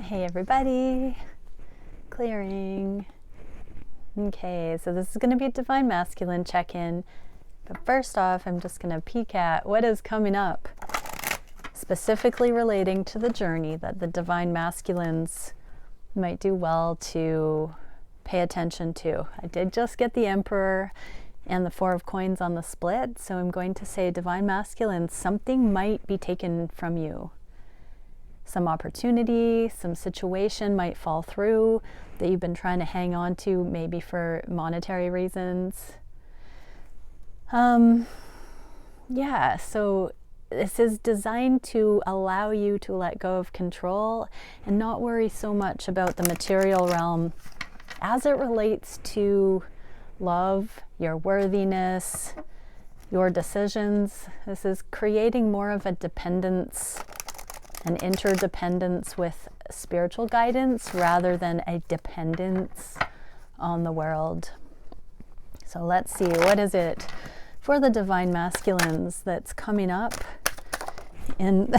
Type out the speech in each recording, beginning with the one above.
Hey everybody, clearing. Okay, so this is going to be a Divine Masculine check-in, but first off I'm just going to peek at what is coming up, specifically relating to the journey that the Divine Masculines might do well to pay attention to. I did just get the Emperor and the Four of Coins on the split, so I'm going to say, Divine Masculine, something might be taken from you. Some opportunity, some situation might fall through that you've been trying to hang on to, maybe for monetary reasons. Yeah, so this is designed to allow you to let go of control and not worry so much about the material realm as it relates to love, your worthiness, your decisions. This is creating more of a dependence, an interdependence with spiritual guidance rather than a dependence on the world. So let's see, what is it for the Divine Masculines that's coming up in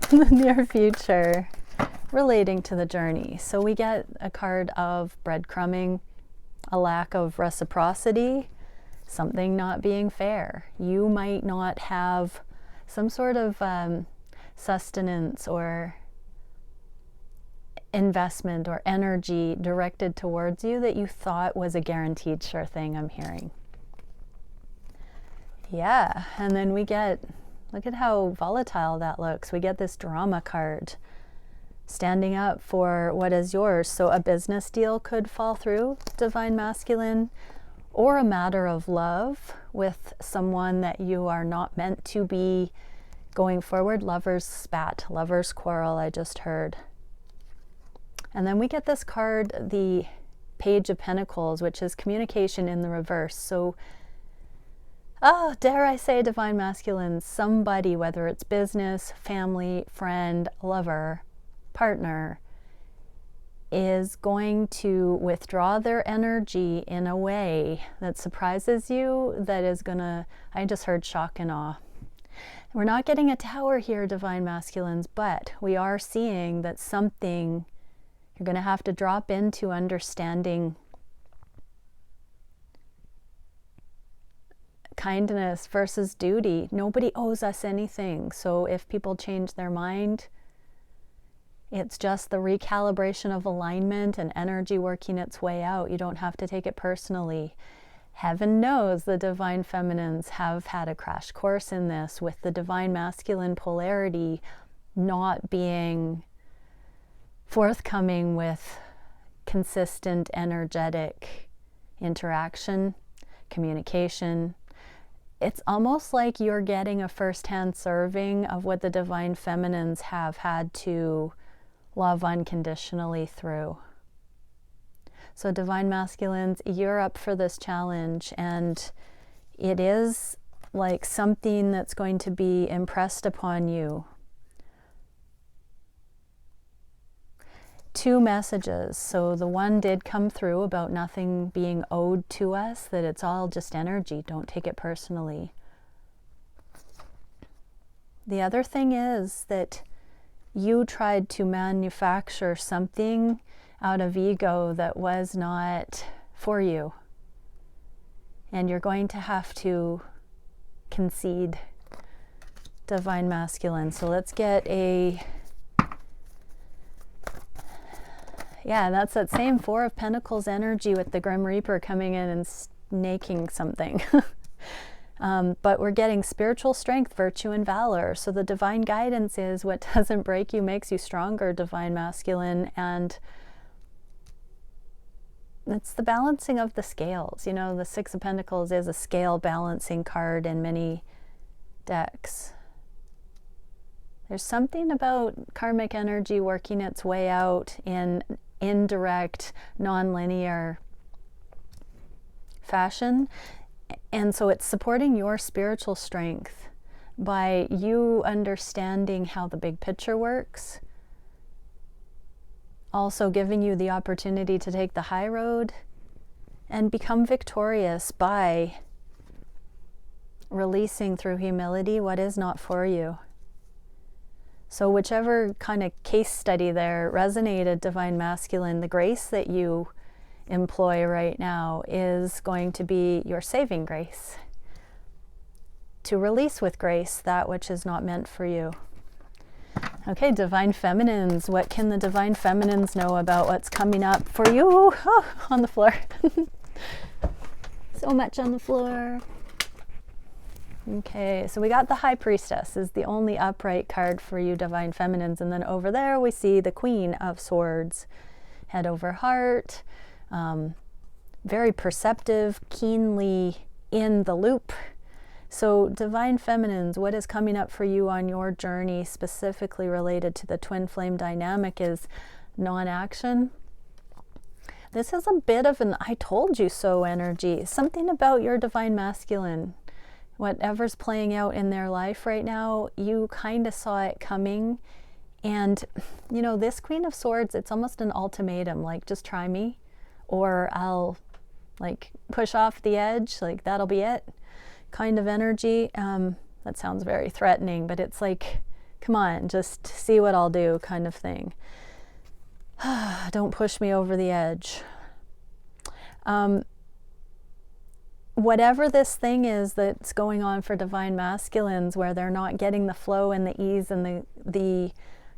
the near future relating to the journey? So we get a card of breadcrumbing, a lack of reciprocity, something not being fair. You might not have some sort of sustenance or investment or energy directed towards you that you thought was a guaranteed sure thing, I'm hearing. Yeah, and then we get, look at how volatile that looks. We get this drama card, standing up for what is yours. So a business deal could fall through, Divine Masculine, or a matter of love with someone that you are not meant to be going forward. Lovers spat, lovers quarrel, I just heard. And then we get this card, the Page of Pentacles, which is communication in the reverse. So, dare I say, Divine Masculine, somebody, whether it's business, family, friend, lover, partner, is going to withdraw their energy in a way that surprises you, that is gonna, I just heard shock and awe. We're not getting a tower here, Divine Masculines, but we are seeing that something you're going to have to drop into understanding kindness versus duty. Nobody owes us anything. So if people change their mind, it's just the recalibration of alignment and energy working its way out. You don't have to take it personally. Heaven knows the Divine Feminines have had a crash course in this, with the Divine Masculine polarity not being forthcoming with consistent energetic interaction, communication. It's almost like you're getting a first-hand serving of what the Divine Feminines have had to love unconditionally through. So Divine Masculines, you're up for this challenge, and it is like something that's going to be impressed upon you. Two messages. So the one did come through about nothing being owed to us, that it's all just energy. Don't take it personally. The other thing is that you tried to manufacture something out of ego that was not for you, and you're going to have to concede, Divine Masculine. So let's get a, yeah, that's that same Four of Pentacles energy with the Grim Reaper coming in and snaking something. But we're getting spiritual strength, virtue, and valor. So the divine guidance is, what doesn't break you makes you stronger, Divine Masculine. And it's the balancing of the scales. You know, the Six of Pentacles is a scale balancing card in many decks. There's something about karmic energy working its way out in indirect, non-linear fashion. And so it's supporting your spiritual strength by you understanding how the big picture works. Also giving you the opportunity to take the high road and become victorious by releasing through humility what is not for you. So whichever kind of case study there resonated, Divine Masculine, the grace that you employ right now is going to be your saving grace, to release with grace that which is not meant for you. Okay, Divine Feminines, what can the Divine Feminines know about what's coming up for you? Oh, on the floor. So much on the floor. Okay, so we got the High Priestess is the only upright card for you Divine Feminines, and then over there we see the Queen of Swords, head over heart, very perceptive, keenly in the loop. So Divine Feminines, what is coming up for you on your journey specifically related to the twin flame dynamic is non-action. This is a bit of an I told you so energy, something about your Divine Masculine. Whatever's playing out in their life right now, you kind of saw it coming. And, you know, this Queen of Swords, it's almost an ultimatum, like, just try me, or I'll, like, push off the edge, like, that'll be it, kind of energy. That sounds very threatening, but it's like, come on, just see what I'll do kind of thing. Don't push me over the edge. Whatever this thing is that's going on for Divine Masculines, where they're not getting the flow and the ease and the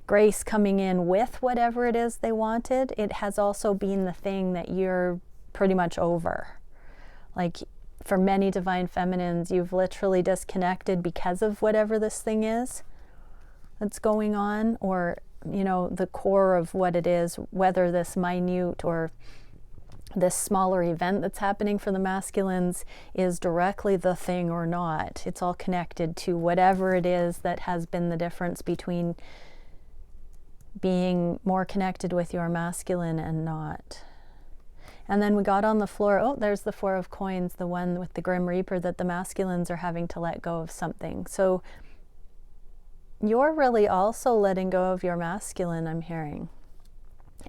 grace coming in with whatever it is they wanted, it has also been the thing that you're pretty much over. Like, for many Divine Feminines, you've literally disconnected because of whatever this thing is that's going on, or, you know, the core of what it is, whether this minute or this smaller event that's happening for the masculines is directly the thing or not. It's all connected to whatever it is that has been the difference between being more connected with your masculine and not. And then we got on the floor, oh, there's the Four of Coins, the one with the Grim Reaper, that the masculines are having to let go of something. So you're really also letting go of your masculine, I'm hearing.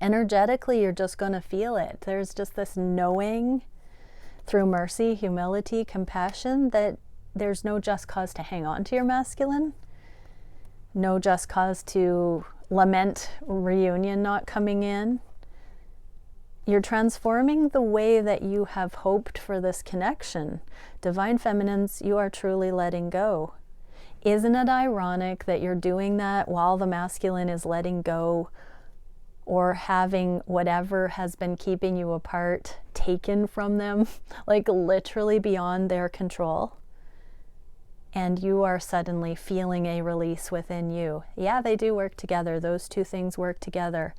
Energetically, you're just going to feel it. There's just this knowing through mercy, humility, compassion that there's no just cause to hang on to your masculine, no just cause to lament reunion not coming in. You're transforming the way that you have hoped for this connection. Divine Feminines, you are truly letting go. Isn't it ironic that you're doing that while the masculine is letting go, or having whatever has been keeping you apart taken from them, like literally beyond their control? And you are suddenly feeling a release within you. Yeah, they do work together. Those two things work together.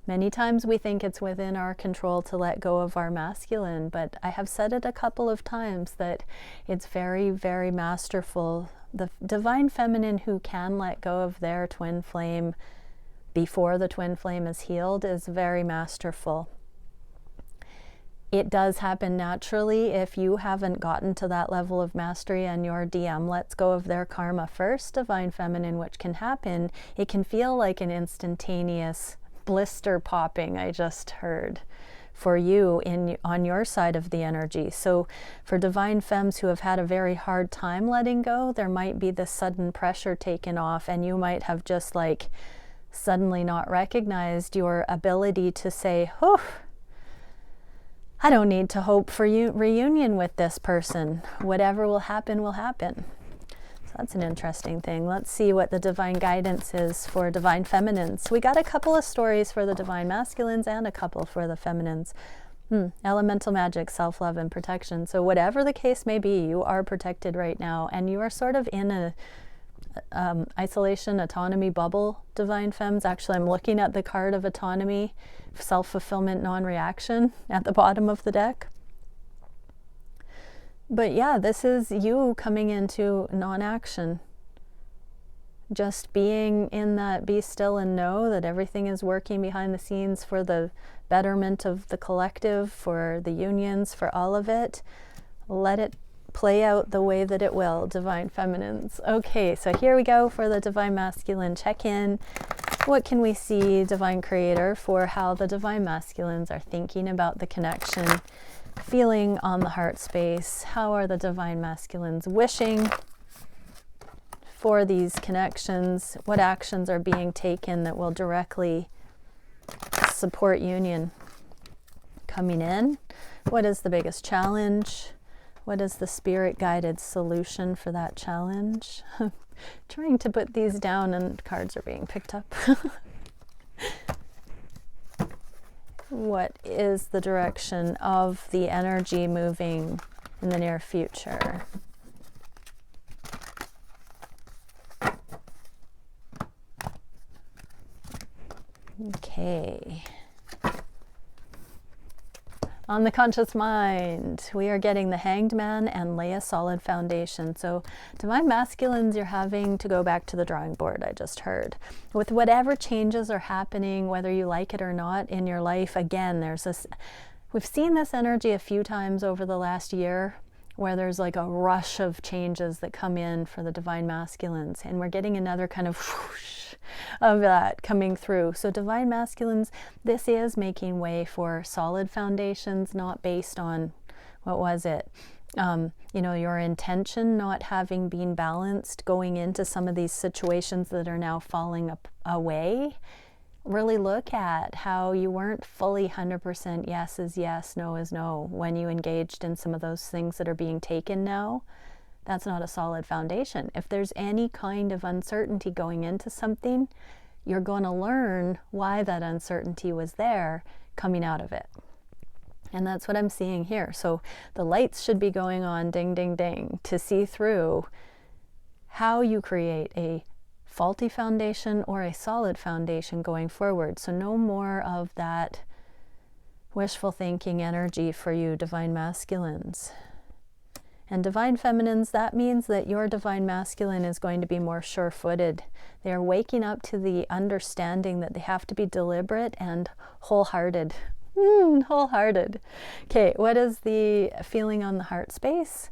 Many times we think it's within our control to let go of our masculine, but I have said it a couple of times that it's very, very masterful. The Divine Feminine who can let go of their twin flame before the twin flame is healed is very masterful. It does happen naturally if you haven't gotten to that level of mastery and your DM lets go of their karma first, Divine Feminine, which can happen. It can feel like an instantaneous blister popping, I just heard, for you on your side of the energy. So for Divine Femmes who have had a very hard time letting go, there might be this sudden pressure taken off, and you might have just like suddenly not recognized your ability to say, oh, I don't need to hope for reunion with this person. Whatever will happen will happen. So that's an interesting thing. Let's see what the divine guidance is for Divine Feminines. We got a couple of stories for the Divine Masculines and a couple for the Feminines. Elemental magic, self-love, and protection. So whatever the case may be, you are protected right now, and you are sort of in a isolation, autonomy bubble, Divine Femmes. Actually, I'm looking at the card of autonomy, self-fulfillment, non-reaction at the bottom of the deck. But yeah, this is you coming into non-action. Just being in that be still and know that everything is working behind the scenes for the betterment of the collective, for the unions, for all of it. Let it play out the way that it will, Divine Feminines. Okay, so here we go for the Divine Masculine check-in. What can we see, Divine Creator, for how the Divine Masculines are thinking about the connection, feeling on the heart space? How are the Divine Masculines wishing for these connections, what actions are being taken that will directly support union. Coming in, what is the biggest challenge? What is the spirit-guided solution for that challenge? Trying to put these down and cards are being picked up. What is the direction of the energy moving in the near future? Okay. On the conscious mind, we are getting the Hanged Man and lay a solid foundation. So divine masculines, you're having to go back to the drawing board, I just heard. With whatever changes are happening, whether you like it or not in your life, again, there's this, we've seen this energy a few times over the last year, where there's like a rush of changes that come in for the divine masculines, and we're getting another kind of whoosh of that coming through. So divine masculines, this is making way for solid foundations, not based on, what was it, you know, your intention not having been balanced going into some of these situations that are now falling away. Really look at how you weren't fully 100% yes is yes, no is no when you engaged in some of those things that are being taken now. That's not a solid foundation. If there's any kind of uncertainty going into something, you're going to learn why that uncertainty was there coming out of it. And that's what I'm seeing here. So the lights should be going on, ding, ding, ding, to see through how you create a faulty foundation or a solid foundation going forward. So no more of that wishful thinking energy for you, divine masculines. And divine feminines, that means that your divine masculine is going to be more sure-footed. They are waking up to the understanding that they have to be deliberate and wholehearted. Wholehearted. Okay, what is the feeling on the heart space?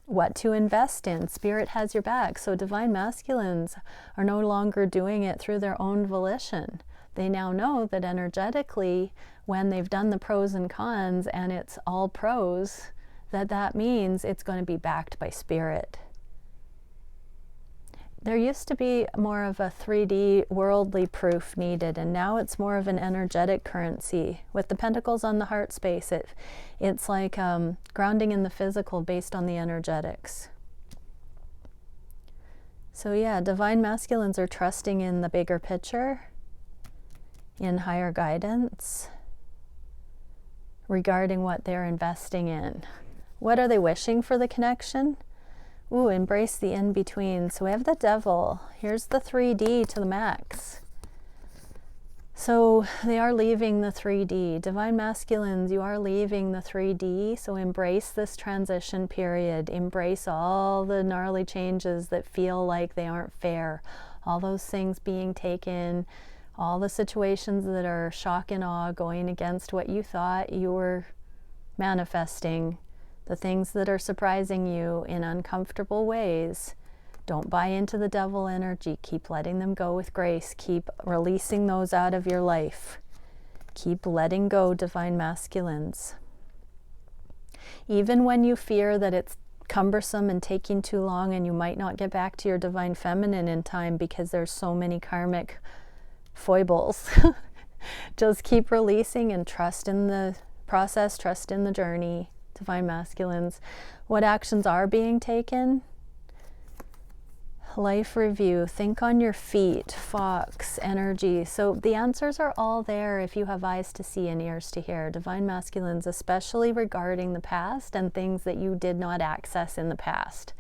What to invest in. Spirit has your back. So divine masculines are no longer doing it through their own volition. They now know that energetically, when they've done the pros and cons and it's all pros, that means it's going to be backed by spirit. There used to be more of a 3D worldly proof needed, and now it's more of an energetic currency. With the pentacles on the heart space, it's like grounding in the physical based on the energetics. So yeah, divine masculines are trusting in the bigger picture, in higher guidance regarding what they're investing in. What are they wishing for the connection? Ooh, embrace the in-between. So we have the devil. Here's the 3D to the max. So they are leaving the 3D. Divine masculines, you are leaving the 3D. So embrace this transition period. Embrace all the gnarly changes that feel like they aren't fair. All those things being taken. All the situations that are shock and awe going against what you thought you were manifesting. The things that are surprising you in uncomfortable ways. Don't buy into the devil energy. Keep letting them go with grace. Keep releasing those out of your life. Keep letting go, divine masculines. Even when you fear that it's cumbersome and taking too long and you might not get back to your divine feminine in time because there's so many karmic foibles. Just keep releasing and trust in the process, trust in the journey. Divine masculines, what actions are being taken? Life review, think on your feet, fox, energy. So the answers are all there if you have eyes to see and ears to hear. Divine masculines, especially regarding the past and things that you did not access in the past.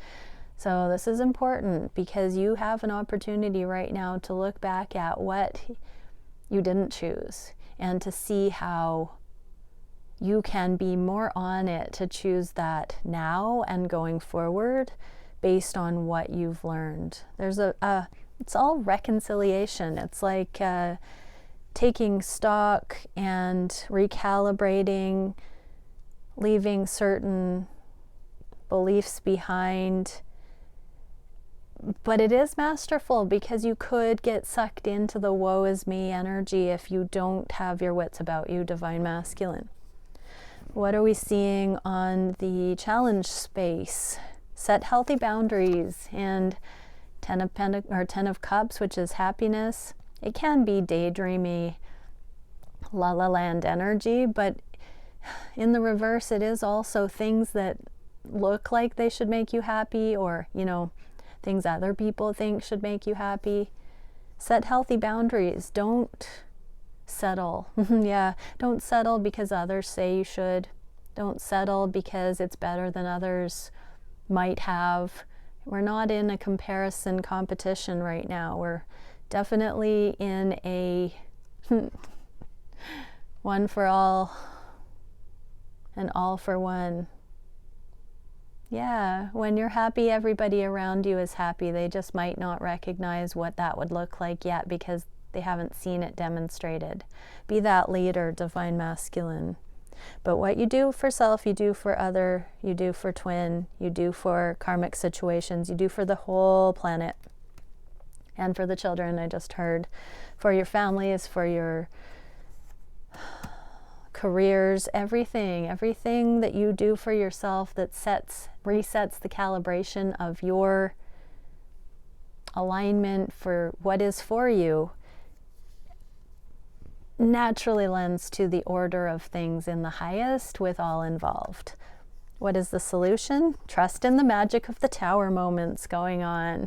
So this is important because you have an opportunity right now to look back at what you didn't choose and to see how you can be more on it to choose that now and going forward based on what you've learned. There's it's all reconciliation. It's like taking stock and recalibrating, leaving certain beliefs behind. But it is masterful because you could get sucked into the woe is me energy if you don't have your wits about you, divine masculine. What are we seeing on the challenge space? Set healthy boundaries and Ten of Cups, which is happiness. It can be daydreamy, la la land energy, but in the reverse, it is also things that look like they should make you happy, or, you know, things other people think should make you happy. Set healthy boundaries. Don't settle. Yeah, don't settle because others say you should. Don't settle because it's better than others might have. We're not in a comparison competition right now. We're definitely in a one for all and all for one. Yeah, when you're happy, everybody around you is happy. They just might not recognize what that would look like yet because they haven't seen it demonstrated. Be that leader, divine masculine. But what you do for self, you do for other, you do for twin, you do for karmic situations, you do for the whole planet. And for the children, I just heard, for your families, for your careers, everything that you do for yourself that resets the calibration of your alignment for what is for you, naturally lends to the order of things in the highest with all involved. What is the solution? Trust in the magic of the tower moments going on.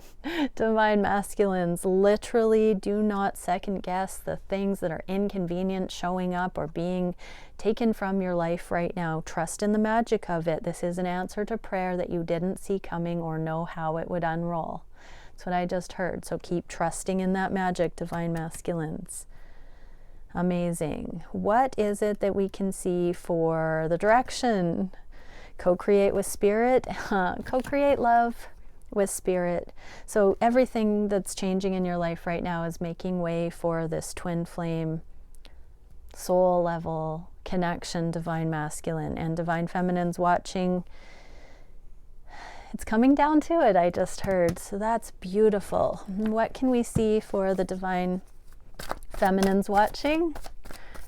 Divine masculines, literally do not second guess the things that are inconvenient showing up or being taken from your life right now. Trust in the magic of it. This is an answer to prayer that you didn't see coming or know how it would unroll. That's what I just heard. So keep trusting in that magic, divine masculines. Amazing. What is it that we can see for the direction? Co-create with spirit, co-create love with spirit. So everything that's changing in your life right now is making way for this twin flame, soul level connection, divine masculine and divine feminines watching. It's coming down to it, I just heard. So that's beautiful. What can we see for the divine feminines watching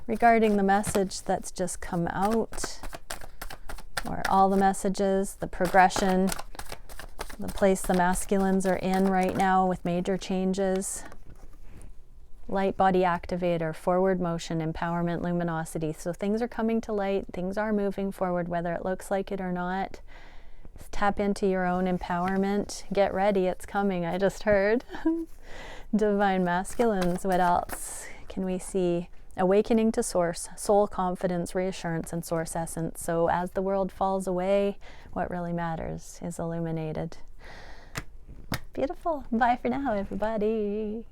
regarding the message that's just come out? Or all the messages, the progression, the place the masculines are in right now with major changes. Light body activator, forward motion, empowerment, luminosity. So things are coming to light, things are moving forward, whether it looks like it or not. Tap into your own empowerment. Get ready, it's coming, I just heard. Divine masculines, what else can we see? Awakening to source, soul confidence, reassurance, and source essence. So as the world falls away, what really matters is illuminated. Beautiful. Bye for now, everybody.